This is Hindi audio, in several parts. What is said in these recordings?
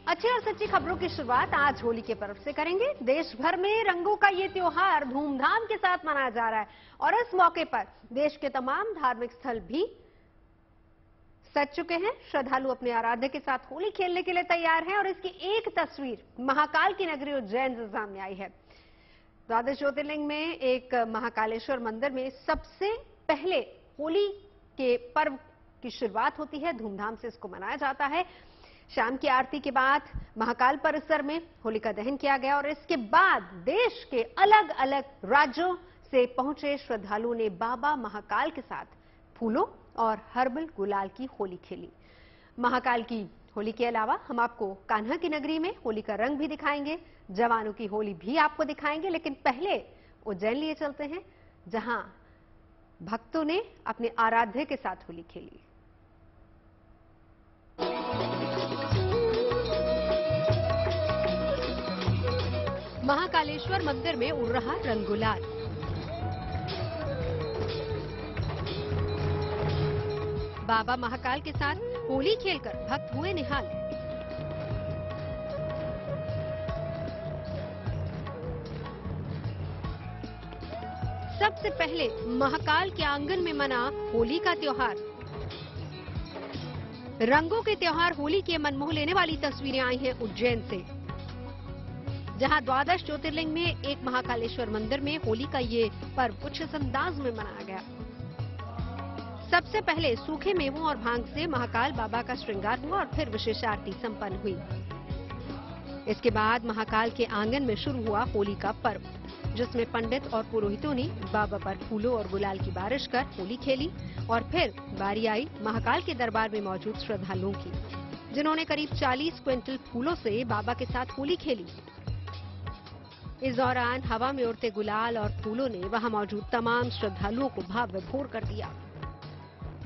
अच्छी और सच्ची खबरों की शुरुआत आज होली के पर्व से करेंगे। देश भर में रंगों का ये त्योहार धूमधाम के साथ मनाया जा रहा है और इस मौके पर देश के तमाम धार्मिक स्थल भी सज चुके हैं। श्रद्धालु अपने आराध्य के साथ होली खेलने के लिए तैयार हैं और इसकी एक तस्वीर महाकाल की नगरी उज्जैन से सामने आई है। द्वादश ज्योतिर्लिंग में एक महाकालेश्वर मंदिर में सबसे पहले होली के पर्व की शुरुआत होती है। धूमधाम से इसको मनाया जाता है। शाम की आरती के बाद महाकाल परिसर में होलिका दहन किया गया और इसके बाद देश के अलग अलग राज्यों से पहुंचे श्रद्धालुओं ने बाबा महाकाल के साथ फूलों और हर्बल गुलाल की होली खेली। महाकाल की होली के अलावा हम आपको कान्हा की नगरी में होली का रंग भी दिखाएंगे, जवानों की होली भी आपको दिखाएंगे। लेकिन पहले उज्जैन लिए चलते हैं, जहां भक्तों ने अपने आराध्य के साथ होली खेली। महाकालेश्वर मंदिर में उड़ रहा रंग गुलाल। बाबा महाकाल के साथ होली खेलकर भक्त हुए निहाल। सबसे पहले महाकाल के आंगन में मना होली का त्योहार। रंगों के त्योहार होली के मन मोह लेने वाली तस्वीरें आई हैं उज्जैन से, जहां द्वादश ज्योतिर्लिंग में एक महाकालेश्वर मंदिर में होली का ये पर्व कुछ इस अंदाज में मनाया गया। सबसे पहले सूखे मेवों और भांग से महाकाल बाबा का श्रृंगार हुआ और फिर विशेष आरती संपन्न हुई। इसके बाद महाकाल के आंगन में शुरू हुआ होली का पर्व, जिसमें पंडित और पुरोहितों ने बाबा पर फूलों और गुलाल की बारिश कर होली खेली और फिर बारी आई महाकाल के दरबार में मौजूद श्रद्धालुओं की, जिन्होंने करीब 40 क्विंटल फूलों से बाबा के साथ होली खेली। इस दौरान हवा में उड़ते गुलाल और फूलों ने वहां मौजूद तमाम श्रद्धालुओं को भाव विभोर कर दिया।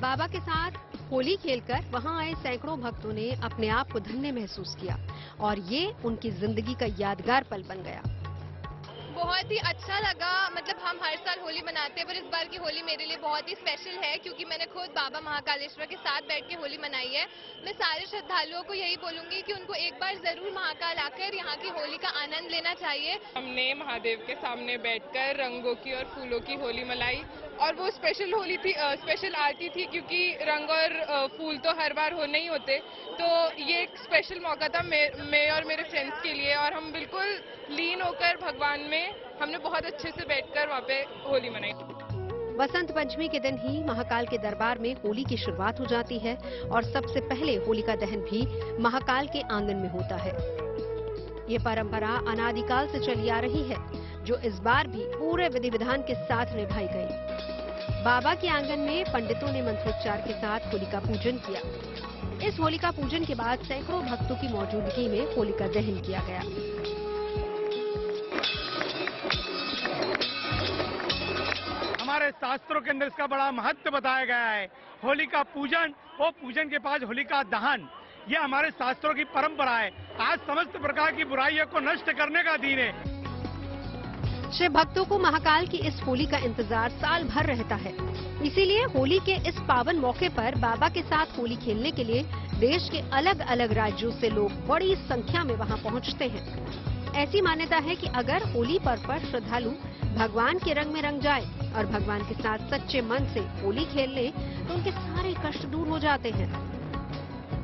बाबा के साथ होली खेलकर वहां आए सैकड़ों भक्तों ने अपने आप को धन्य महसूस किया और ये उनकी जिंदगी का यादगार पल बन गया। बहुत ही अच्छा लगा। मतलब हम हर साल होली मनाते हैं, पर इस बार की होली मेरे लिए बहुत ही स्पेशल है, क्योंकि मैंने खुद बाबा महाकालेश्वर के साथ बैठ के होली मनाई है। मैं सारे श्रद्धालुओं को यही बोलूंगी कि उनको एक बार जरूर महाकाल आकर यहाँ की होली का आनंद लेना चाहिए। हमने महादेव के सामने बैठकर रंगों की और फूलों की होली मनाई और वो स्पेशल होली थी, स्पेशल आरती थी, क्योंकि रंग और फूल तो हर बार हो नहीं होते, तो ये एक स्पेशल मौका था मैं और मेरे फ्रेंड्स के लिए, और हम बिल्कुल लीन होकर भगवान में हमने बहुत अच्छे से बैठकर वहाँ पे होली मनाई। वसंत पंचमी के दिन ही महाकाल के दरबार में होली की शुरुआत हो जाती है और सबसे पहले होलिका दहन भी महाकाल के आंगन में होता है। ये परंपरा अनादिकाल से चली आ रही है, जो इस बार भी पूरे विधि विधान के साथ निभाई गई। बाबा के आंगन में पंडितों ने मंत्रोच्चार के साथ होलिका पूजन किया। इस होलिका पूजन के बाद सैकड़ों भक्तों की मौजूदगी में होलिका दहन किया गया। हमारे शास्त्रों के अंदर इसका बड़ा महत्व बताया गया है। होलिका पूजन और पूजन के बाद होलिका दहन, यह हमारे शास्त्रों की परंपरा है। आज समस्त प्रकार की बुराइयों को नष्ट करने का दिन है। शिव भक्तों को महाकाल की इस होली का इंतजार साल भर रहता है। इसीलिए होली के इस पावन मौके पर बाबा के साथ होली खेलने के लिए देश के अलग अलग राज्यों से लोग बड़ी संख्या में वहां पहुंचते हैं। ऐसी मान्यता है कि अगर होली पर्व पर श्रद्धालु भगवान के रंग में रंग जाए और भगवान के साथ सच्चे मन से होली खेल ले, तो उनके सारे कष्ट दूर हो जाते हैं।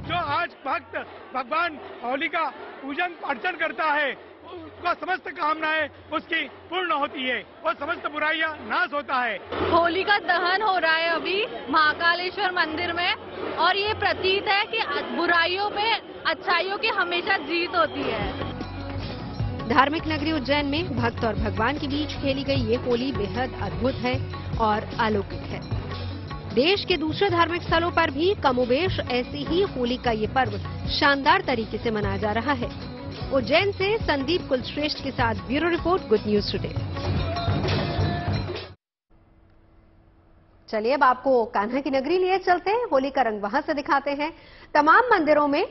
जो आज भक्त भगवान होली का पूजन अर्चन करता है, उसका समस्त कामनाएं उसकी पूर्ण होती है और समस्त बुराइयां नाश होता है। होली का दहन हो रहा है अभी महाकालेश्वर मंदिर में, और ये प्रतीत है कि बुराइयों पे अच्छाइयों की हमेशा जीत होती है। धार्मिक नगरी उज्जैन में भक्त और भगवान के बीच खेली गई ये होली बेहद अद्भुत है और अलौकिक है। देश के दूसरे धार्मिक स्थलों पर भी कमोबेश ऐसी ही होली का ये पर्व शानदार तरीके से मनाया जा रहा है। उज्जैन से संदीप कुलश्रेष्ठ के साथ bureau report, good news today. चलिए अब आपको कान्हा की नगरी लिए चलते हैं, होली का रंग वहां से दिखाते हैं। तमाम मंदिरों में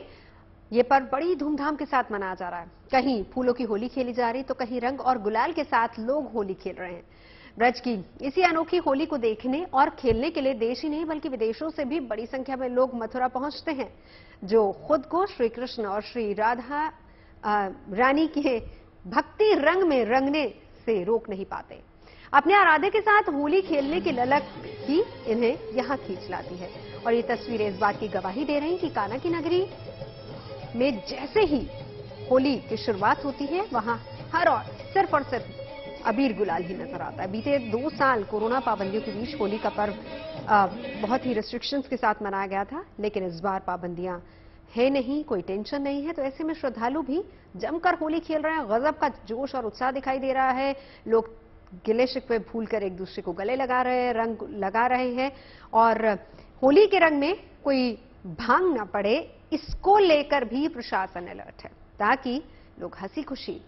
ये पर्व बड़ी धूमधाम के साथ मनाया जा रहा है। कहीं फूलों की होली खेली जा रही, तो कहीं रंग और गुलाल के साथ लोग होली खेल रहे हैं। ब्रज की इसी अनोखी होली को देखने और खेलने के लिए देश ही नहीं बल्कि विदेशों से भी बड़ी संख्या में लोग मथुरा पहुंचते हैं, जो खुद को श्री कृष्ण और श्री राधा रानी के भक्ति रंग में रंगने से रोक नहीं पाते। अपने आराध्य के साथ होली खेलने की ललक ही इन्हें यहां खींच लाती है और ये तस्वीरें इस बात की गवाही दे रही कि कान्हा की नगरी में जैसे ही होली की शुरुआत होती है वहां हर और सिर्फ अबीर गुलाल ही नजर आता है। बीते 2 साल कोरोना पाबंदियों के बीच होली का पर्व बहुत ही रिस्ट्रिक्शंस के साथ मनाया गया था, लेकिन इस बार पाबंदियां है नहीं, कोई टेंशन नहीं है, तो ऐसे में श्रद्धालु भी जमकर होली खेल रहे हैं। गजब का जोश और उत्साह दिखाई दे रहा है। लोग गिले शिकवे भूलकर एक दूसरे को गले लगा रहे हैं, रंग लगा रहे हैं और होली के रंग में कोई भांग ना पड़े, इसको लेकर भी प्रशासन अलर्ट है ताकि लोग हंसी खुशी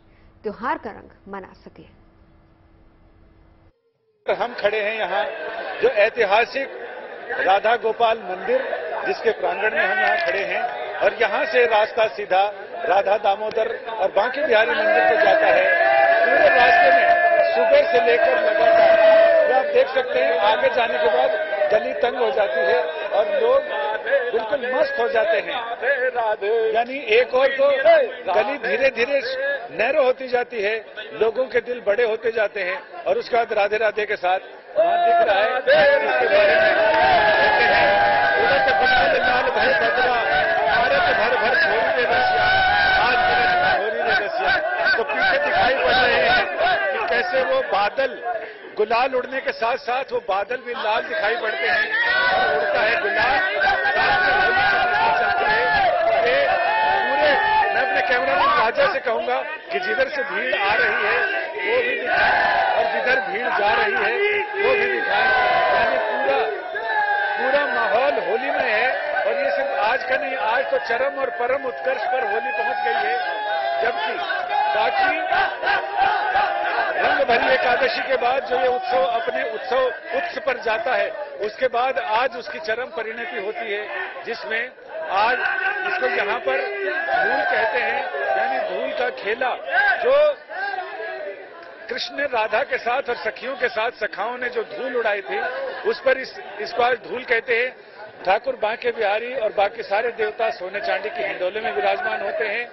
त्योहार का रंग मना सके। हम खड़े हैं यहाँ जो ऐतिहासिक राधा गोपाल मंदिर जिसके प्रांगण में हम यहाँ खड़े हैं और यहाँ से रास्ता सीधा राधा दामोदर और बांके बिहारी मंदिर को जाता है। पूरे रास्ते में सुबह से लेकर लगातार आप देख सकते हैं आगे जाने के बाद गली तंग हो जाती है और लोग बिल्कुल मस्त हो जाते हैं। यानी एक और तो गली धीरे धीरे नैरो होती जाती है, लोगों के दिल बड़े होते जाते हैं और उसके बाद राधे राधे के साथ वहां दिख रहा है इसके बारे में कहते हैं उड़त गुलाल लाल भर बदला भारत भर भर छोरी रे रसिया आज छोरी रे रसिया। तो पीछे दिखाई पड़ रहे हैं कि कैसे वो बादल गुलाल उड़ने के साथ साथ वो बादल भी लाल दिखाई पड़ते हैं और उड़ता है गुलाल चलती है। पूरे मैं अपने कैमरामैन राजा से कहूंगा कि जिधर से भीड़ आ रही है वो भी दिखाएं और जिधर भीड़ जा रही है वो भी दिखाएं। यानी पूरा माहौल होली में है और ये सिर्फ आज का नहीं, आज तो चरम और परम उत्कर्ष पर होली पहुंच गई है। जबकि बाकी रंग भरी एकादशी के बाद जो ये उत्सव अपने उत्सव पर जाता है उसके बाद आज उसकी चरम परिणति होती है, जिसमें आज इसको यहाँ पर धूल कहते हैं, यानी धूल का खेला जो कृष्ण ने राधा के साथ और सखियों के साथ सखाओं ने जो धूल उड़ाई थी उस पर इसको आज धूल कहते हैं। ठाकुर बांके बिहारी और बाकी सारे देवता सोने चांदी की हिंडोले में विराजमान होते हैं।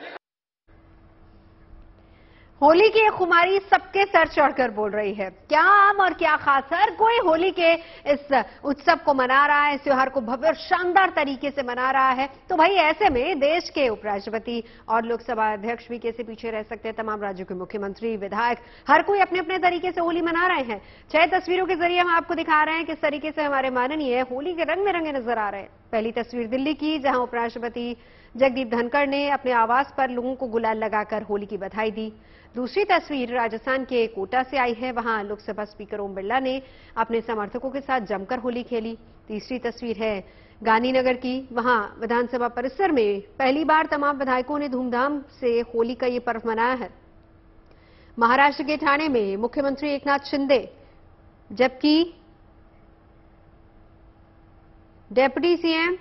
होली की खुमारी सबके सर चढ़कर बोल रही है, क्या आम और क्या खास, हर कोई होली के इस उत्सव को मना रहा है, इस त्योहार को भव्य और शानदार तरीके से मना रहा है। तो भाई ऐसे में देश के उपराष्ट्रपति और लोकसभा अध्यक्ष भी कैसे पीछे रह सकते हैं। तमाम राज्यों के मुख्यमंत्री, विधायक, हर कोई अपने अपने तरीके से होली मना रहे हैं। 6 तस्वीरों के जरिए हम आपको दिखा रहे हैं किस तरीके से हमारे माननीय होली के रंग में रंगे नजर आ रहे हैं। पहली तस्वीर दिल्ली की, जहां उपराष्ट्रपति जगदीप धनखड़ ने अपने आवास पर लोगों को गुलाल लगाकर होली की बधाई दी। दूसरी तस्वीर राजस्थान के कोटा से आई है, वहां लोकसभा स्पीकर ओम बिरला ने अपने समर्थकों के साथ जमकर होली खेली। तीसरी तस्वीर है गांधीनगर की, वहां विधानसभा परिसर में पहली बार तमाम विधायकों ने धूमधाम से होली का ये पर्व मनाया है। महाराष्ट्र के ठाणे में मुख्यमंत्री एकनाथ शिंदे, जबकि डेप्यूटी सीएम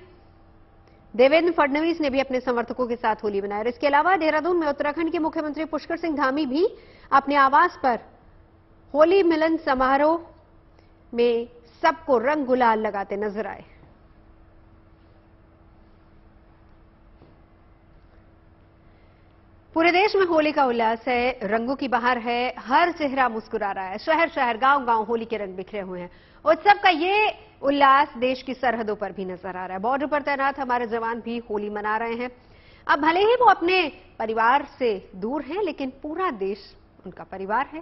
देवेंद्र फडणवीस ने भी अपने समर्थकों के साथ होली मनाई। इसके अलावा देहरादून में उत्तराखंड के मुख्यमंत्री पुष्कर सिंह धामी भी अपने आवास पर होली मिलन समारोह में सबको रंग गुलाल लगाते नजर आए। पूरे देश में होली का उल्लास है, रंगों की बहार है, हर चेहरा मुस्कुरा रहा है। शहर शहर, गांव गांव होली के रंग बिखरे हुए हैं। उत्सव का ये उल्लास देश की सरहदों पर भी नजर आ रहा है। बॉर्डर पर तैनात हमारे जवान भी होली मना रहे हैं। अब भले ही वो अपने परिवार से दूर हैं, लेकिन पूरा देश उनका परिवार है।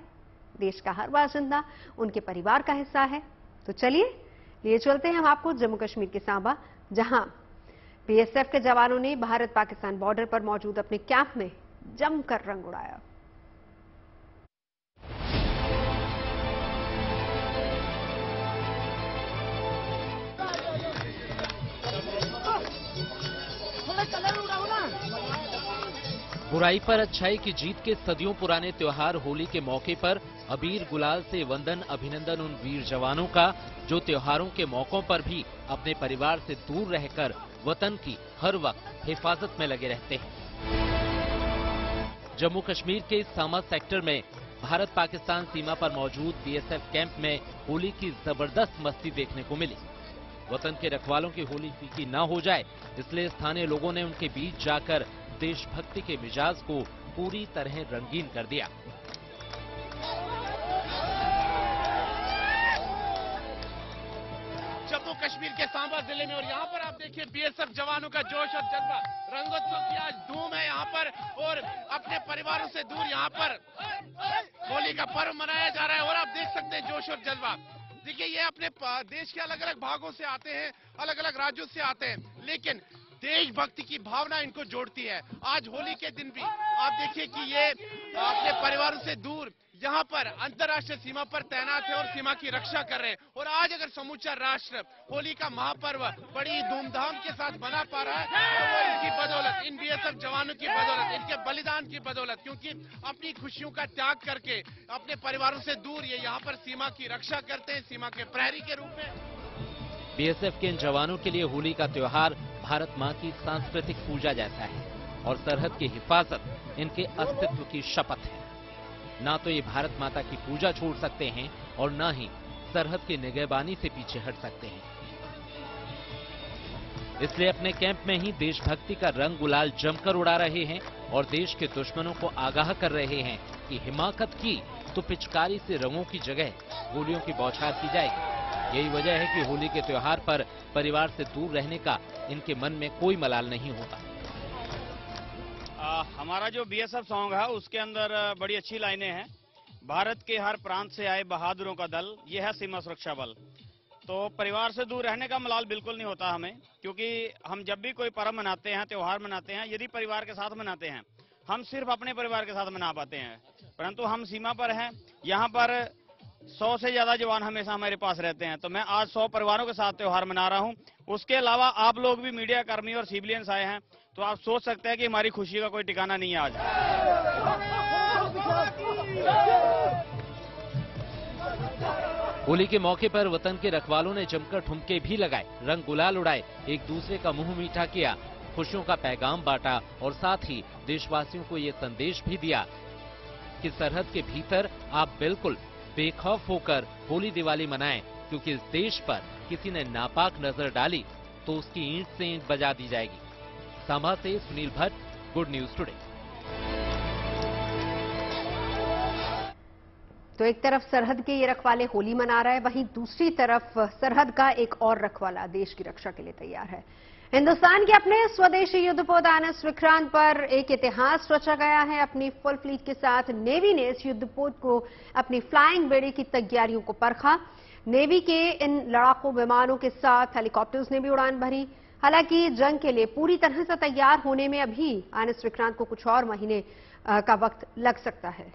देश का हर बाशिंदा उनके परिवार का हिस्सा है। तो चलिए लिए चलते हैं हम आपको जम्मू कश्मीर के सांबा, जहां बीएसएफ के जवानों ने भारत पाकिस्तान बॉर्डर पर मौजूद अपने कैंप में जमकर रंग उड़ाया। बुराई पर अच्छाई की जीत के सदियों पुराने त्योहार होली के मौके पर अबीर गुलाल से वंदन अभिनंदन उन वीर जवानों का जो त्योहारों के मौकों पर भी अपने परिवार से दूर रहकर वतन की हर वक्त हिफाजत में लगे रहते हैं। जम्मू कश्मीर के सामा सेक्टर में भारत पाकिस्तान सीमा पर मौजूद बीएसएफ कैंप में होली की जबरदस्त मस्ती देखने को मिली। वतन के रखवालों की होली फीकी न हो जाए, इसलिए स्थानीय लोगों ने उनके बीच जाकर देशभक्ति के मिजाज को पूरी तरह रंगीन कर दिया। जम्मू कश्मीर के सांबा जिले में, और यहाँ पर आप देखिए बीएसएफ जवानों का जोश और जज्बा। रंगोत्सव की आज धूम है यहाँ पर, और अपने परिवारों से दूर यहाँ पर होली का पर्व मनाया जा रहा है। और आप देख सकते हैं जोश और जज्बा। देखिए, ये अपने देश के अलग अलग भागों से आते हैं, अलग अलग राज्यों से आते हैं, लेकिन देशभक्ति की भावना इनको जोड़ती है। आज होली के दिन भी आप देखिए कि ये अपने परिवारों से दूर यहाँ पर अंतर्राष्ट्रीय सीमा पर तैनात है और सीमा की रक्षा कर रहे हैं। और आज अगर समूचा राष्ट्र होली का महापर्व बड़ी धूमधाम के साथ मना पा रहा है, तो वो इनकी बदौलत, इन बीएसएफ जवानों की बदौलत, इनके बलिदान की बदौलत, क्योंकि अपनी खुशियों का त्याग करके अपने परिवारों से दूर ये यहाँ पर सीमा की रक्षा करते हैं, सीमा के प्रहरी के रूप में। बीएसएफ के इन जवानों के लिए होली का त्योहार भारत मां की सांस्कृतिक पूजा जैसा है और सरहद की हिफाजत इनके अस्तित्व की शपथ है। ना तो ये भारत माता की पूजा छोड़ सकते हैं और ना ही सरहद की निगहबानी से पीछे हट सकते हैं। इसलिए अपने कैंप में ही देशभक्ति का रंग गुलाल जमकर उड़ा रहे हैं और देश के दुश्मनों को आगाह कर रहे हैं कि हिमाकत की तो पिचकारी से रंगों की जगह गोलियों की बौछार की जाएगी। यही वजह है कि होली के त्योहार पर परिवार से दूर रहने का इनके मन में कोई मलाल नहीं होता। हमारा जो बीएसएफ सॉन्ग है उसके अंदर बड़ी अच्छी लाइनें हैं। भारत के हर प्रांत से आए बहादुरों का दल, ये है सीमा सुरक्षा बल। तो परिवार से दूर रहने का मलाल बिल्कुल नहीं होता हमें, क्योंकि हम जब भी कोई पर्व मनाते हैं, त्योहार मनाते हैं, यदि परिवार के साथ मनाते हैं, हम सिर्फ अपने परिवार के साथ मना पाते हैं। परंतु हम सीमा पर हैं, यहाँ पर 100 से ज्यादा जवान हमेशा हमारे पास रहते हैं। तो मैं आज 100 परिवारों के साथ त्योहार मना रहा हूँ। उसके अलावा आप लोग भी मीडिया कर्मी और सिविलियंस आए हैं, तो आप सोच सकते हैं कि हमारी खुशी का कोई ठिकाना नहीं है आज। होली के मौके पर वतन के रखवालों ने जमकर ठुमके भी लगाए, रंग गुलाल उड़ाए, एक दूसरे का मुंह मीठा किया, खुशियों का पैगाम बांटा और साथ ही देशवासियों को ये संदेश भी दिया कि सरहद के भीतर आप बिल्कुल बेखौफ होकर होली दिवाली मनाएं, क्योंकि इस देश पर किसी ने नापाक नजर डाली तो उसकी ईंट से ईंट बजा दी जाएगी। सांबा से Sunil Bhatt, good news today. तो एक तरफ सरहद के ये रखवाले होली मना रहा है, वहीं दूसरी तरफ सरहद का एक और रखवाला देश की रक्षा के लिए तैयार है। हिंदुस्तान के अपने स्वदेशी युद्धपोत INS विक्रांत पर एक इतिहास रचा गया है। अपनी फुल फ्लीट के साथ नेवी ने इस युद्धपोत को अपनी फ्लाइंग बेड़े की तैयारियों को परखा। नेवी के इन लड़ाकू विमानों के साथ हेलीकॉप्टर्स ने भी उड़ान भरी। हालांकि जंग के लिए पूरी तरह से तैयार होने में अभी INS विक्रांत को कुछ और महीने का वक्त लग सकता है।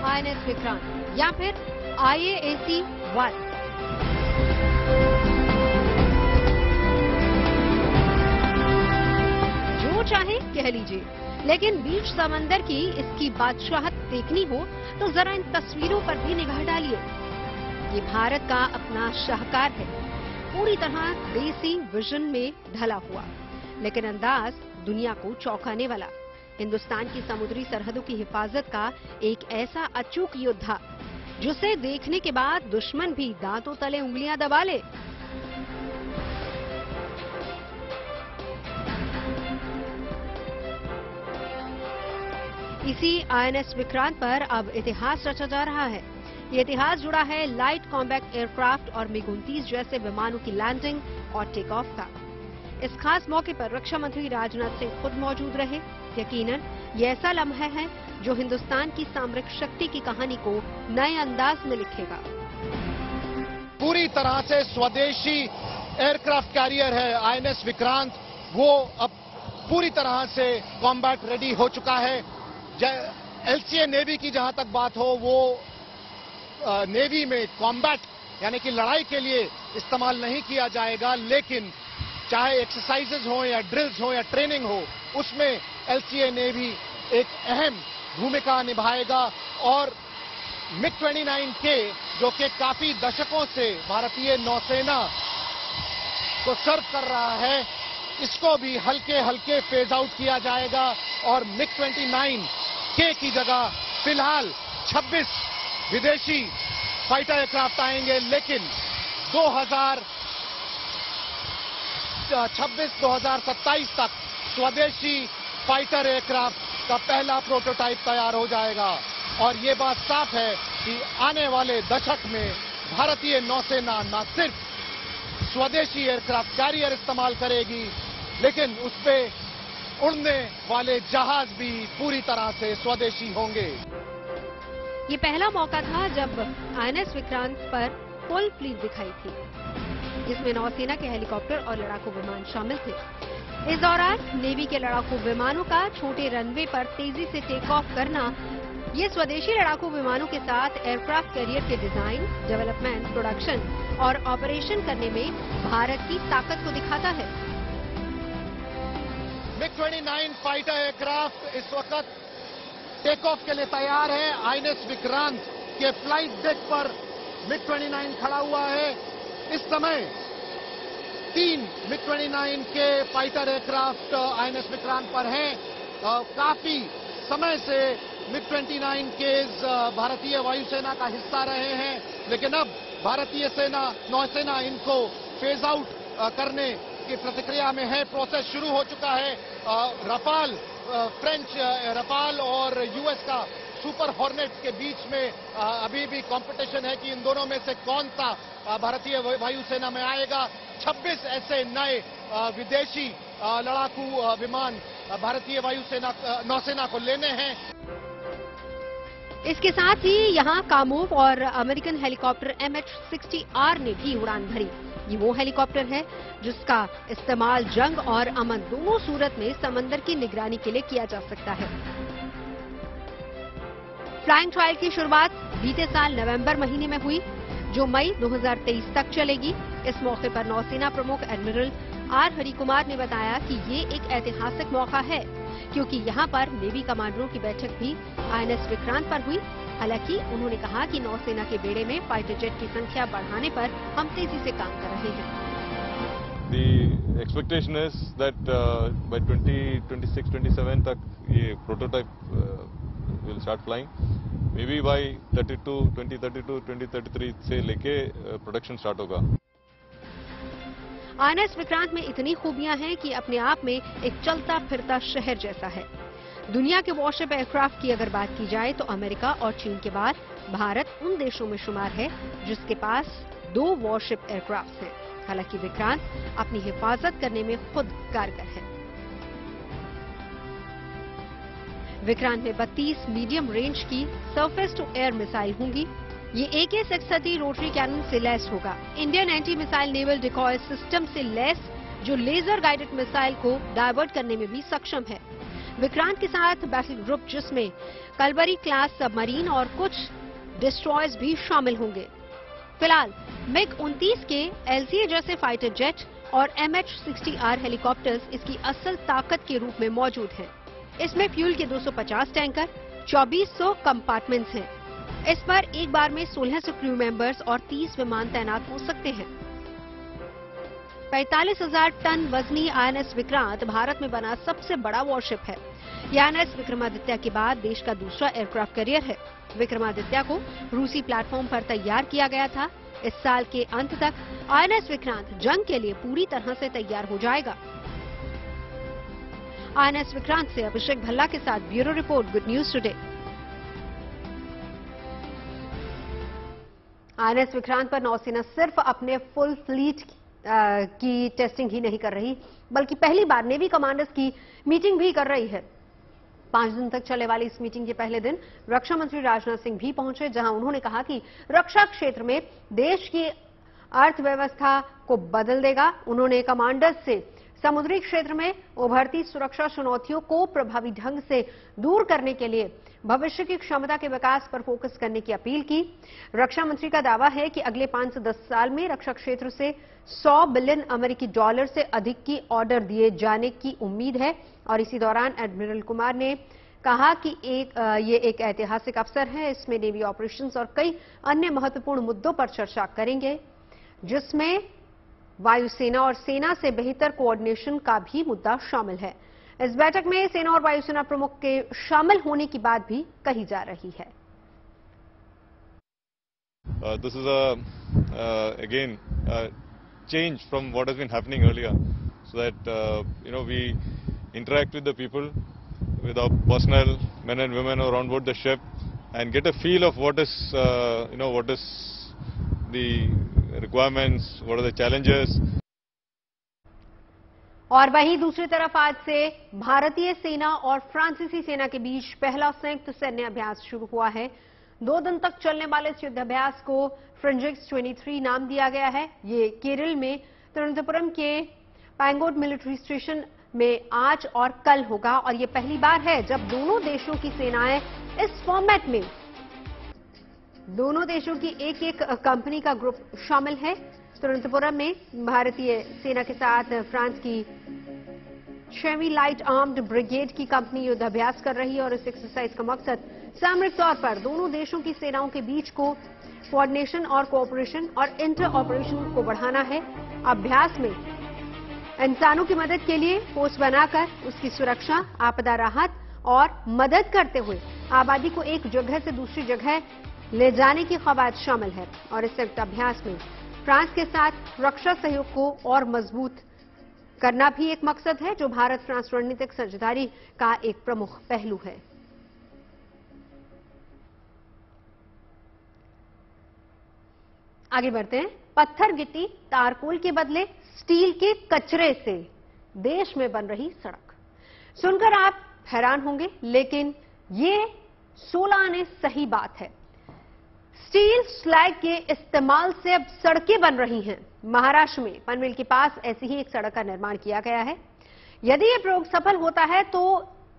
INS विक्रांत या फिर IAC-1 जो चाहे कह लीजिए, लेकिन बीच समंदर की इसकी बादशाहत देखनी हो तो जरा इन तस्वीरों पर भी निगाह डालिए। ये भारत का अपना शाहकार है, पूरी तरह देसी विजन में ढला हुआ, लेकिन अंदाज दुनिया को चौंकाने वाला। हिंदुस्तान की समुद्री सरहदों की हिफाजत का एक ऐसा अचूक योद्धा जिसे देखने के बाद दुश्मन भी दांतों तले उंगलियां दबा ले। इसी INS विक्रांत पर अब इतिहास रचा जा रहा है। ये इतिहास जुड़ा है लाइट कॉम्बैट एयरक्राफ्ट और MiG-29 जैसे विमानों की लैंडिंग और टेक ऑफ का। इस खास मौके पर रक्षा मंत्री राजनाथ सिंह खुद मौजूद रहे। यकीनन ये ऐसा लम्हा है जो हिंदुस्तान की सामरिक शक्ति की कहानी को नए अंदाज में लिखेगा। पूरी तरह से स्वदेशी एयरक्राफ्ट कैरियर है INS विक्रांत। वो अब पूरी तरह से कॉम्बैट रेडी हो चुका है। LCA नेवी की जहां तक बात हो, वो नेवी में कॉम्बैट यानी कि लड़ाई के लिए इस्तेमाल नहीं किया जाएगा, लेकिन चाहे एक्सरसाइजेज हो या ड्रिल्स हो या ट्रेनिंग हो, उसमें एलसीए नेवी एक अहम भूमिका निभाएगा। और MiG-29K जो कि काफी दशकों से भारतीय नौसेना को सर्व कर रहा है, इसको भी हल्के हल्के फेज आउट किया जाएगा और MiG-29K की जगह फिलहाल 26 विदेशी फाइटर एयरक्राफ्ट आएंगे, लेकिन 2026-2027 तक स्वदेशी फाइटर एयरक्राफ्ट का पहला प्रोटोटाइप तैयार हो जाएगा। और ये बात साफ है कि आने वाले दशक में भारतीय नौसेना न सिर्फ स्वदेशी एयरक्राफ्ट कैरियर इस्तेमाल करेगी, लेकिन उस पे उड़ने वाले जहाज भी पूरी तरह से स्वदेशी होंगे। ये पहला मौका था जब आईएनएस विक्रांत पर फुल फ्लीट दिखाई थी, जिसमें नौसेना के हेलीकॉप्टर और लड़ाकू विमान शामिल थे। इस दौरान नेवी के लड़ाकू विमानों का छोटे रनवे पर तेजी से टेक ऑफ करना ये स्वदेशी लड़ाकू विमानों के साथ एयरक्राफ्ट कैरियर के डिजाइन, डेवलपमेंट, प्रोडक्शन और ऑपरेशन करने में भारत की ताकत को दिखाता है। MiG-29 फाइटर एयरक्राफ्ट इस वक्त टेक ऑफ के लिए तैयार है। आईएनएस विक्रांत के फ्लाइट डेक पर MiG-29 खड़ा हुआ है। इस समय 3 MiG-29 के फाइटर एयरक्राफ्ट आईएनएस विक्रांत पर हैं। काफी समय से MiG-29 के भारतीय वायुसेना का हिस्सा रहे हैं, लेकिन अब भारतीय नौसेना इनको फेज आउट करने की प्रतिक्रिया में है। प्रोसेस शुरू हो चुका है। रफाल फ्रेंच रफाल और यूएस का सुपर हॉर्नेट के बीच में अभी भी कंपटीशन है कि इन दोनों में से कौन सा भारतीय वायुसेना में आएगा। 26 ऐसे नए विदेशी लड़ाकू विमान भारतीय नौसेना को लेने हैं। इसके साथ ही यहां कामोव और अमेरिकन हेलीकॉप्टर MH-60R ने भी उड़ान भरी। ये वो हेलीकॉप्टर है जिसका इस्तेमाल जंग और अमन दोनों सूरत में समंदर की निगरानी के लिए किया जा सकता है। फ्लाइंग ट्रायल की शुरुआत बीते साल नवंबर महीने में हुई, जो मई 2023 तक चलेगी। इस मौके पर नौसेना प्रमुख एडमिरल आर हरिकुमार ने बताया कि ये एक ऐतिहासिक मौका है, क्योंकि यहां पर नेवी कमांडरों की बैठक भी आईएनएस विक्रांत पर हुई। हालांकि उन्होंने कहा कि नौसेना के बेड़े में फाइटर जेट की संख्या बढ़ाने पर हम तेजी से काम कर रहे हैं। The expectation is that by 2026-27 तक ये prototype will start flying. Maybe by 2032-2033 से लेके प्रोडक्शन स्टार्ट होगा। आईएनएस विक्रांत में इतनी खूबियां हैं कि अपने आप में एक चलता फिरता शहर जैसा है। दुनिया के वॉरशिप एयरक्राफ्ट की अगर बात की जाए तो अमेरिका और चीन के बाद भारत उन देशों में शुमार है जिसके पास 2 वॉरशिप एयरक्राफ्ट हैं। हालांकि विक्रांत अपनी हिफाजत करने में खुद कारगर है। विक्रांत में 32 मीडियम रेंज की सरफेस टू एयर मिसाइल होंगी। ये AK-630 रोटरी कैनन से लैस होगा। Indian anti missile naval decoy system से लैस, जो लेजर गाइडेड मिसाइल को डायवर्ट करने में भी सक्षम है। विक्रांत के साथ बैटल ग्रुप जिसमें कलबरी क्लास सबमरीन और कुछ डिस्ट्रॉयर्स भी शामिल होंगे। फिलहाल MiG-29 के LCA जैसे फाइटर जेट और MH-60R हेलीकॉप्टर्स इसकी असल ताकत के रूप में मौजूद हैं। इसमें फ्यूल के 250 टैंकर, 2400 कंपार्टमेंट्स हैं। इस पर एक बार में 1600 क्रू मेंबर्स और 30 विमान तैनात हो सकते हैं। 45,000 टन वजनी आईएनएस विक्रांत भारत में बना सबसे बड़ा वॉरशिप है। यह आईएनएस विक्रमादित्य के बाद देश का दूसरा एयरक्राफ्ट कैरियर है। विक्रमादित्य को रूसी प्लेटफॉर्म पर तैयार किया गया था। इस साल के अंत तक आईएनएस विक्रांत जंग के लिए पूरी तरह से तैयार हो जाएगा। आईएनएस विक्रांत से अभिषेक भल्ला के साथ bureau report, good news today. INS Vikrant पर नौसेना सिर्फ अपने फुल फ्लीट की टेस्टिंग ही नहीं कर रही, बल्कि पहली बार नेवी कमांडर्स की मीटिंग भी कर रही है। 5 दिन तक चलने वाली इस मीटिंग के पहले दिन रक्षा मंत्री राजनाथ सिंह भी पहुंचे, जहां उन्होंने कहा कि रक्षा क्षेत्र में देश की अर्थव्यवस्था को बदल देगा। उन्होंने कमांडर्स से समुद्री क्षेत्र में उभरती सुरक्षा चुनौतियों को प्रभावी ढंग से दूर करने के लिए भविष्य की क्षमता के विकास पर फोकस करने की अपील की। रक्षा मंत्री का दावा है कि अगले 5 से 10 साल में रक्षा क्षेत्र से 100 बिलियन अमेरिकी डॉलर से अधिक की ऑर्डर दिए जाने की उम्मीद है। और इसी दौरान एडमिरल कुमार ने कहा कि ये एक ऐतिहासिक अवसर है। इसमें नेवी ऑपरेशंस और कई अन्य महत्वपूर्ण मुद्दों पर चर्चा करेंगे, जिसमें वायुसेना और सेना से बेहतर कोऑर्डिनेशन का भी मुद्दा शामिल है। इस बैठक में सेना और वायुसेना प्रमुख के शामिल होने की बात भी कही जा रही है। This is again change from what has been happening earlier, so that we interact with the people, with our personnel, men and women who are on board the ship, and get a feel of what is what is the requirements, what are the challenges. और वहीं दूसरी तरफ आज से भारतीय सेना और फ्रांसीसी सेना के बीच पहला संयुक्त सैन्य अभ्यास शुरू हुआ है। 2 दिन तक चलने वाले इस युद्धाभ्यास को फ्रेंजिक्स 23 नाम दिया गया है। ये केरल में तिरुवनंतपुरम के पैंगोड मिलिट्री स्टेशन में आज और कल होगा और ये पहली बार है जब दोनों देशों की सेनाएं इस फॉर्मेट में, दोनों देशों की एक कंपनी का ग्रुप शामिल है। तिरुवनंतपुरम में भारतीय सेना के साथ फ्रांस की 6वीं लाइट आर्म्ड ब्रिगेड की कंपनी युद्धाभ्यास कर रही है और इस एक्सरसाइज का मकसद सामरिक तौर पर दोनों देशों की सेनाओं के बीच को कोऑर्डिनेशन और कोऑपरेशन और इंटर ऑपरेशन को बढ़ाना है। अभ्यास में इंसानों की मदद के लिए पोस्ट बनाकर उसकी सुरक्षा, आपदा राहत और मदद करते हुए आबादी को एक जगह से दूसरी जगह ले जाने की कवायद शामिल है। और इस संयुक्त अभ्यास में फ्रांस के साथ रक्षा सहयोग को और मजबूत करना भी एक मकसद है, जो भारत फ्रांस रणनीतिक साझेदारी का एक प्रमुख पहलू है। आगे बढ़ते हैं। पत्थर गिट्टी तारकोल के बदले स्टील के कचरे से देश में बन रही सड़क। सुनकर आप हैरान होंगे, लेकिन ये 16 आने सही बात है। स्टील स्लैग के इस्तेमाल से अब सड़कें बन रही हैं। महाराष्ट्र में पनवेल के पास ऐसी ही एक सड़क का निर्माण किया गया है। यदि यह प्रयोग सफल होता है तो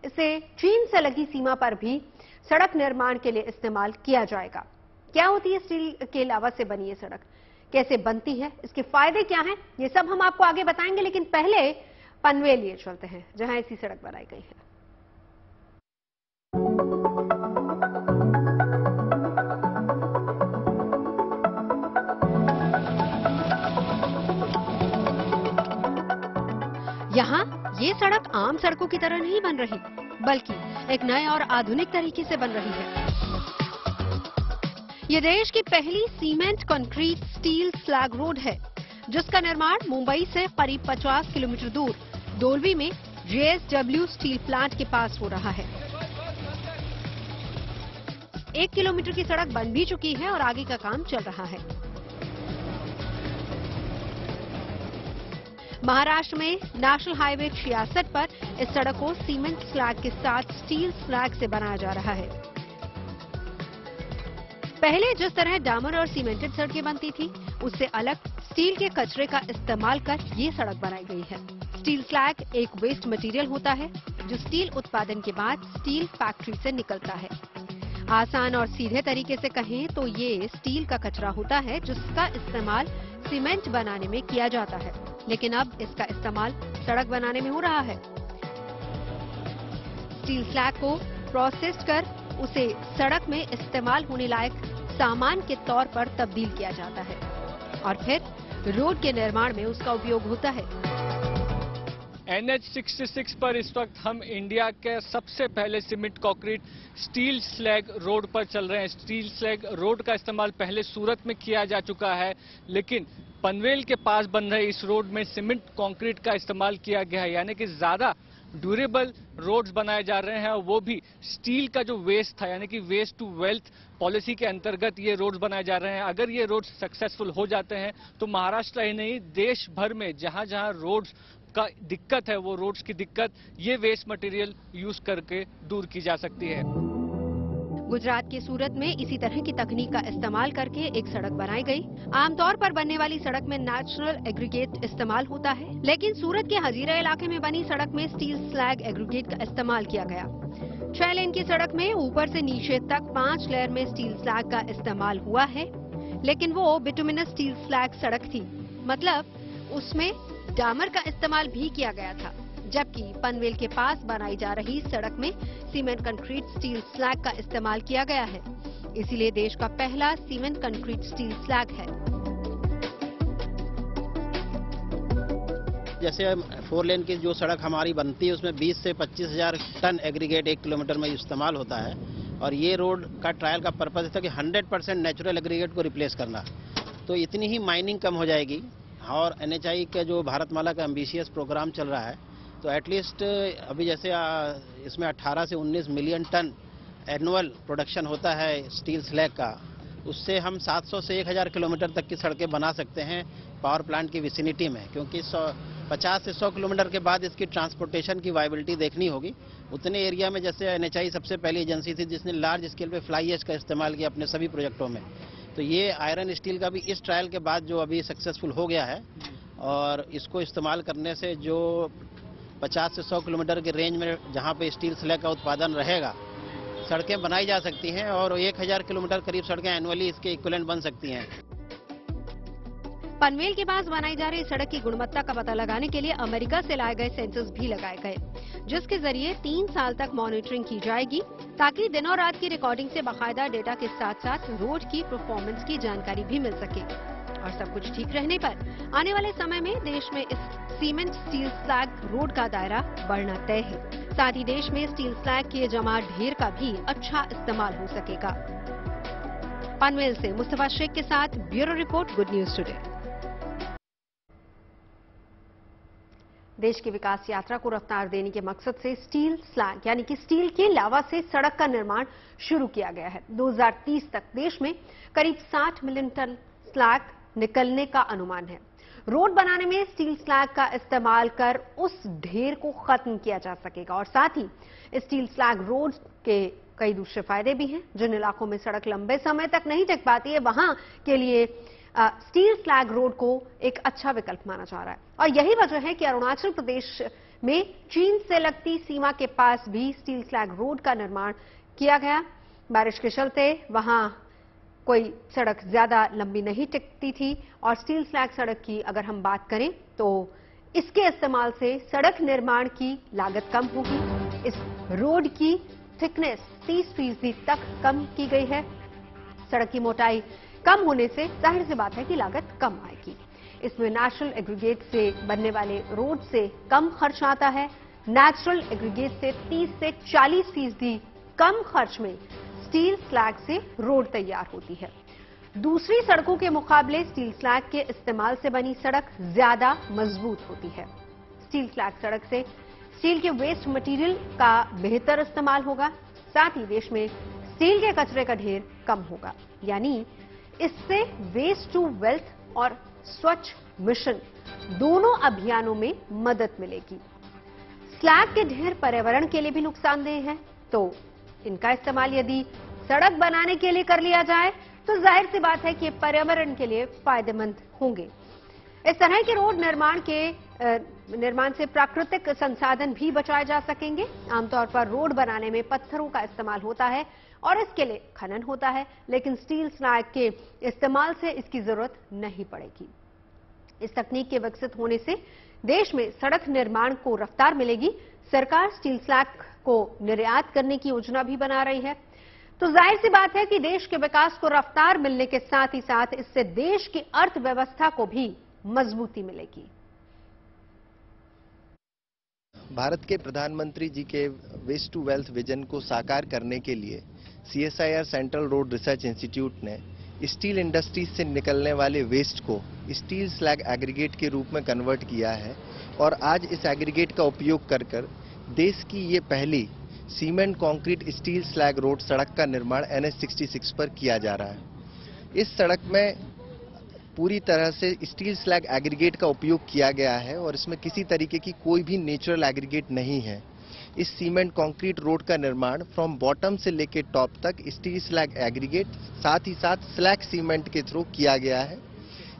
इसे चीन से लगी सीमा पर भी सड़क निर्माण के लिए इस्तेमाल किया जाएगा। क्या होती है स्टील के अलावा से बनी ये सड़क, कैसे बनती है, इसके फायदे क्या हैं, ये सब हम आपको आगे बताएंगे। लेकिन पहले पनवेल लिए चलते हैं, जहां ऐसी सड़क बनाई गई है। यहां ये सड़क आम सड़कों की तरह नहीं बन रही, बल्कि एक नए और आधुनिक तरीके से बन रही है। ये देश की पहली cement concrete steel slag road है, जिसका निर्माण मुंबई से करीब 50 किलोमीटर दूर डोलवी में JSW स्टील प्लांट के पास हो रहा है। 1 किलोमीटर की सड़क बन भी चुकी है और आगे का काम चल रहा है। महाराष्ट्र में नेशनल हाईवे 66 पर इस सड़क को सीमेंट स्लैग के साथ स्टील स्लैग से बनाया जा रहा है। पहले जिस तरह डामर और सीमेंटेड सड़कें बनती थी, उससे अलग स्टील के कचरे का इस्तेमाल कर ये सड़क बनाई गई है। स्टील स्लैग एक वेस्ट मटेरियल होता है, जो स्टील उत्पादन के बाद स्टील फैक्ट्री से निकलता है। आसान और सीधे तरीके से कहें तो ये स्टील का कचरा होता है, जिसका इस्तेमाल सीमेंट बनाने में किया जाता है। लेकिन अब इसका इस्तेमाल सड़क बनाने में हो रहा है। स्टील स्लैग को प्रोसेस कर उसे सड़क में इस्तेमाल होने लायक सामान के तौर पर तब्दील किया जाता है और फिर रोड के निर्माण में उसका उपयोग होता है। NH 66 पर इस वक्त हम इंडिया के सबसे पहले cement concrete steel slag road पर चल रहे हैं। स्टील स्लैग रोड का इस्तेमाल पहले सूरत में किया जा चुका है, लेकिन पनवेल के पास बन रहे इस रोड में सीमेंट कंक्रीट का इस्तेमाल किया गया है, यानी कि ज्यादा ड्यूरेबल रोड्स बनाए जा रहे हैं। और वो भी स्टील का जो वेस्ट था, यानी कि वेस्ट टू वेल्थ पॉलिसी के अंतर्गत ये रोड्स बनाए जा रहे हैं। अगर ये रोड्स सक्सेसफुल हो जाते हैं तो महाराष्ट्र ही नहीं, देश भर में जहां जहां रोड्स का दिक्कत है, वो रोड्स की दिक्कत ये वेस्ट मटेरियल यूज करके दूर की जा सकती है। गुजरात के सूरत में इसी तरह की तकनीक का इस्तेमाल करके एक सड़क बनाई गई। आमतौर पर बनने वाली सड़क में नेचुरल एग्रीगेट इस्तेमाल होता है, लेकिन सूरत के हजीरा इलाके में बनी सड़क में स्टील स्लैग एग्रीगेट का इस्तेमाल किया गया। 6 लेन की सड़क में ऊपर से नीचे तक 5 लेयर में स्टील स्लैग का इस्तेमाल हुआ है, लेकिन वो बिटुमिनस स्टील स्लैग सड़क थी, मतलब उसमें डामर का इस्तेमाल भी किया गया था। जबकि पनवेल के पास बनाई जा रही सड़क में सीमेंट कंक्रीट स्टील स्लैग का इस्तेमाल किया गया है। इसीलिए देश का पहला सीमेंट कंक्रीट स्टील स्लैग है। जैसे 4 लेन की जो सड़क हमारी बनती है उसमें 20 से 25,000 टन एग्रीगेट 1 किलोमीटर में इस्तेमाल होता है, और ये रोड का ट्रायल का पर्पज था कि 100% नेचुरल एग्रीगेट को रिप्लेस करना। तो इतनी ही माइनिंग कम हो जाएगी, और NHAI का जो भारतमाला का एम्बिशियस प्रोग्राम चल रहा है, तो एटलीस्ट अभी जैसे इसमें 18 से 19 मिलियन टन एनुअल प्रोडक्शन होता है स्टील स्लैग का, उससे हम 700 से 1000 किलोमीटर तक की सड़कें बना सकते हैं पावर प्लांट की विसिनिटी में, क्योंकि 50 से 100 किलोमीटर के बाद इसकी ट्रांसपोर्टेशन की वायबिलिटी देखनी होगी। उतने एरिया में जैसे NHAI सबसे पहली एजेंसी थी जिसने लार्ज स्केल पे फ्लाई ऐश का इस्तेमाल किया अपने सभी प्रोजेक्टों में, तो ये आयरन स्टील का भी इस ट्रायल के बाद जो अभी सक्सेसफुल हो गया है, और इसको इस्तेमाल करने से जो 50 से 100 किलोमीटर के रेंज में जहां पे स्टील स्लैग का उत्पादन रहेगा, सड़कें बनाई जा सकती हैं, और 1000 किलोमीटर करीब सड़कें एनुअली इसके इक्विवेलेंट बन सकती हैं। पनवेल के पास बनाई जा रही सड़क की गुणवत्ता का पता लगाने के लिए अमेरिका से लाए गए सेंसर्स भी लगाए गए, जिसके जरिए 3 साल तक मॉनिटरिंग की जाएगी, ताकि दिन और रात की रिकॉर्डिंग से बाकायदा डेटा के साथ साथ रोड की परफॉर्मेंस की जानकारी भी मिल सके। और सब कुछ ठीक रहने पर आने वाले समय में देश में इस सीमेंट स्टील स्लैग रोड का दायरा बढ़ना तय है। साथ ही देश में स्टील स्लैग के जमा ढेर का भी अच्छा इस्तेमाल हो सकेगा। पनवेल से मुस्तफा शेख के साथ bureau report, good news today. देश की विकास यात्रा को रफ्तार देने के मकसद से स्टील स्लैग यानी कि स्टील के लावा से सड़क का निर्माण शुरू किया गया है। 2030 तक देश में करीब 60 मिलियन टन स्लैग निकलने का अनुमान है। रोड बनाने में स्टील स्लैग का इस्तेमाल कर उस ढेर को खत्म किया जा सकेगा, और साथ ही स्टील स्लैग रोड के कई दूसरे फायदे भी हैं। जिन इलाकों में सड़क लंबे समय तक नहीं टिक पाती है, वहां के लिए स्टील स्लैग रोड को एक अच्छा विकल्प माना जा रहा है। और यही वजह है कि अरुणाचल प्रदेश में चीन से लगती सीमा के पास भी स्टील स्लैग रोड का निर्माण किया गया। बारिश के चलते वहां कोई सड़क ज्यादा लंबी नहीं टिकती थी, और स्टील स्लैग सड़क की अगर हम बात करें तो इसके इस्तेमाल से सड़क निर्माण की लागत कम होगी। इस रोड की थिकनेस 30% तक कम की गई है। सड़क की मोटाई कम होने से जाहिर सी बात है कि लागत कम आएगी। इसमें नेचुरल एग्रीगेट से बनने वाले रोड से कम खर्च आता है। नेचुरल एग्रीगेट से 30 से 40% कम खर्च में स्टील स्लैग से रोड तैयार होती है। दूसरी सड़कों के मुकाबले स्टील स्लैग के इस्तेमाल से बनी सड़क ज्यादा मजबूत होती है। स्टील स्लैग सड़क से स्टील के वेस्ट मटेरियल का बेहतर इस्तेमाल होगा। साथ ही देश में स्टील के कचरे का ढेर कम होगा, यानी इससे वेस्ट टू वेल्थ और स्वच्छ मिशन दोनों अभियानों में मदद मिलेगी। स्लैग के ढेर पर्यावरण के लिए भी नुकसानदेह है, तो इनका इस्तेमाल यदि सड़क बनाने के लिए कर लिया जाए तो जाहिर सी बात है कि पर्यावरण के लिए फायदेमंद होंगे। इस तरह के रोड निर्माण से प्राकृतिक संसाधन भी बचाए जा सकेंगे। आमतौर पर रोड बनाने में पत्थरों का इस्तेमाल होता है और इसके लिए खनन होता है, लेकिन स्टील स्लैग के इस्तेमाल से इसकी जरूरत नहीं पड़ेगी। इस तकनीक के विकसित होने से देश में सड़क निर्माण को रफ्तार मिलेगी। सरकार स्टील स्लैग को निर्यात करने की योजना भी बना रही है, तो जाहिर सी बात है कि देश के विकास को रफ्तार मिलने के साथ ही साथ इससे देश की अर्थव्यवस्था को भी मजबूती मिलेगी। भारत के प्रधानमंत्री जी के वेस्ट टू वेल्थ विजन को साकार करने के लिए CSIR central road research institute ने स्टील इंडस्ट्रीज से निकलने वाले वेस्ट को स्टील स्लैग एग्रीगेट के रूप में कन्वर्ट किया है, और आज इस एग्रीगेट का उपयोग कर देश की ये पहली cement concrete steel slag road सड़क का निर्माण NH66 पर किया जा रहा है। इस सड़क में पूरी तरह से स्टील स्लैग एग्रीगेट का उपयोग किया गया है, और इसमें किसी तरीके की कोई भी नेचुरल एग्रीगेट नहीं है। इस सीमेंट कंक्रीट रोड का निर्माण फ्रॉम बॉटम से लेकर टॉप तक स्टील स्लैग एग्रीगेट साथ ही साथ स्लैग सीमेंट के थ्रू किया गया है।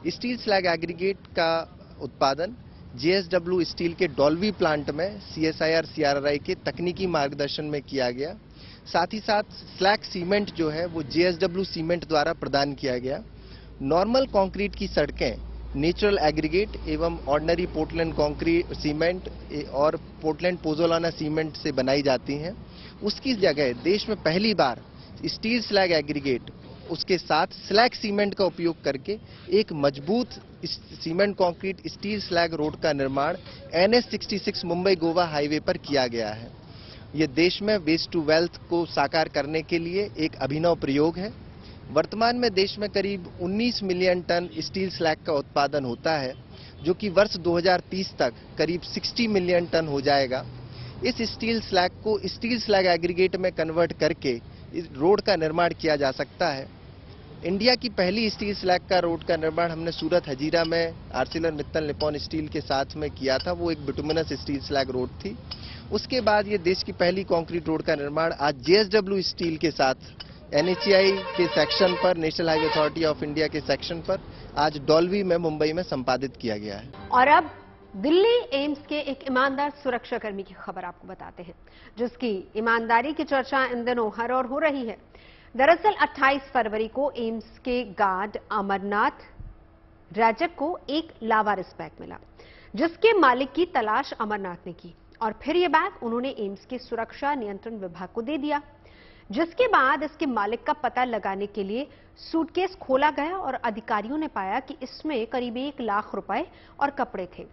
स्टील स्लैग एग्रीगेट का उत्पादन JSW स्टील के डॉल्वी प्लांट में CSIR CRRI के तकनीकी मार्गदर्शन में किया गया। साथ ही साथ स्लैग सीमेंट जो है वो JSW सीमेंट द्वारा प्रदान किया गया। नॉर्मल कंक्रीट की सड़कें नेचुरल एग्रीगेट एवं ऑर्डिनरी पोर्टलैंड कंक्रीट सीमेंट और पोर्टलैंड पोजोलाना सीमेंट से बनाई जाती हैं। उसकी जगह देश में पहली बार स्टील स्लैग एग्रीगेट उसके साथ स्लैग सीमेंट का उपयोग करके एक मजबूत cement concrete steel slag road का निर्माण NH66 मुंबई गोवा हाईवे पर किया गया है। ये देश में वेस्ट टू वेल्थ को साकार करने के लिए एक अभिनव प्रयोग है। वर्तमान में देश में करीब 19 मिलियन टन स्टील स्लैग का उत्पादन होता है, जो कि वर्ष 2030 तक करीब 60 मिलियन टन हो जाएगा। इस स्टील स्लैग को स्टील स्लैग एग्रीगेट में कन्वर्ट करके इस रोड का निर्माण किया जा सकता है। इंडिया की पहली स्टील स्लैग का रोड का निर्माण हमने सूरत हजीरा में ArcelorMittal निप्पॉन स्टील के साथ में किया था। वो एक बिटुमिनस स्टील स्लैग रोड थी। उसके बाद ये देश की पहली कंक्रीट रोड का निर्माण आज JSW स्टील के साथ NHAI के सेक्शन पर, national highway authority of India के सेक्शन पर आज डॉल्वी में मुंबई में संपादित किया गया है। और अब दिल्ली एम्स के एक ईमानदार सुरक्षाकर्मी की खबर आपको बताते हैं, जिसकी ईमानदारी की चर्चा इन दिनों हर ओर हो रही है। दरअसल 28 फरवरी को एम्स के गार्ड अमरनाथ राजक को एक लावारिस बैग मिला, जिसके मालिक की तलाश अमरनाथ ने की और फिर यह बैग उन्होंने एम्स के सुरक्षा नियंत्रण विभाग को दे दिया। जिसके बाद इसके मालिक का पता लगाने के लिए सूटकेस खोला गया और अधिकारियों ने पाया कि इसमें करीब 1 लाख रुपए और कपड़े थे।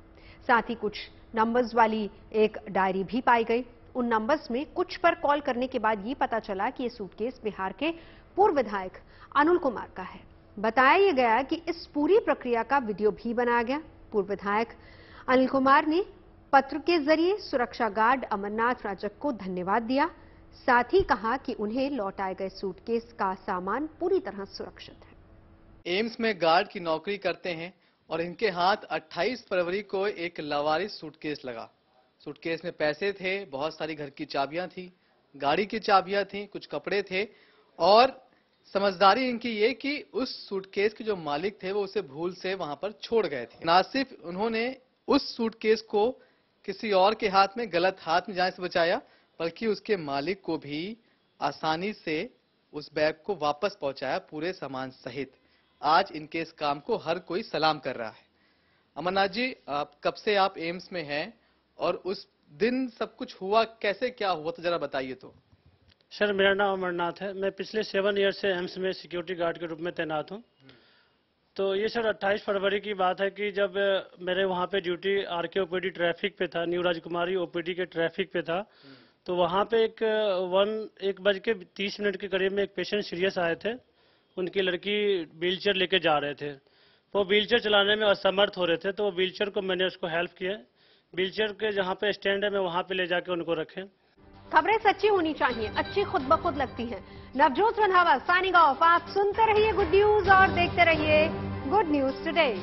साथ ही कुछ नंबर्स वाली एक डायरी भी पाई गई। उन नंबर्स में कुछ पर कॉल करने के बाद ये पता चला कि ये सूटकेस बिहार के पूर्व विधायक अनिल कुमार का है। बताया गया कि इस पूरी प्रक्रिया का वीडियो भी बनाया गया। पूर्व विधायक अनिल कुमार ने पत्र के जरिए सुरक्षा गार्ड अमरनाथ राजक को धन्यवाद दिया। साथ ही कहा कि उन्हें लौटाए गए सूटकेस का सामान पूरी तरह सुरक्षित है। एम्स में गार्ड की नौकरी करते हैं और इनके हाथ 28 फरवरी को एक लावारिस सूटकेस लगा। सूटकेस में पैसे थे, बहुत सारी घर की चाबियां थी, गाड़ी की चाबियां थी, कुछ कपड़े थे और समझदारी इनकी ये कि उस सूटकेस के जो मालिक थे वो उसे भूल से वहां पर छोड़ गए थे। ना सिर्फ उन्होंने उस सूटकेस को किसी और के हाथ में, गलत हाथ में जाने से बचाया, बल्कि उसके मालिक को भी आसानी से उस बैग को वापस पहुंचाया पूरे सामान सहित। आज इनके इस काम को हर कोई सलाम कर रहा है। अमरनाथ जी, कब से आप एम्स में हैं और उस दिन सब कुछ हुआ कैसे, क्या हुआ तो जरा बताइए। तो सर, मेरा नाम अमरनाथ है। मैं पिछले 7 ईयर से एम्स में सिक्योरिटी गार्ड के रूप में तैनात हूँ। तो ये सर 28 फरवरी की बात है कि जब मेरे वहाँ पे ड्यूटी RK OPD ट्रैफिक पे था, न्यू राजकुमारी OPD के ट्रैफिक पे था, तो वहाँ पे 1:30 के करीब में एक पेशेंट सीरियस आए थे। उनकी लड़की व्हीलचेयर लेके जा रहे थे। वो व्हीलचेयर चलाने में असमर्थ हो रहे थे, तो वो व्हीलचेयर को मैंने उसको हेल्प किया। व्हीलचेयर के जहाँ पे स्टैंड है मैं वहाँ पे ले जाके उनको रखे। खबरें सच्ची होनी चाहिए, अच्छी खुद ब खुद लगती हैं। Navjot Randhawa signing off. आप सुनते रहिए गुड न्यूज और देखते रहिए गुड न्यूज टुडे।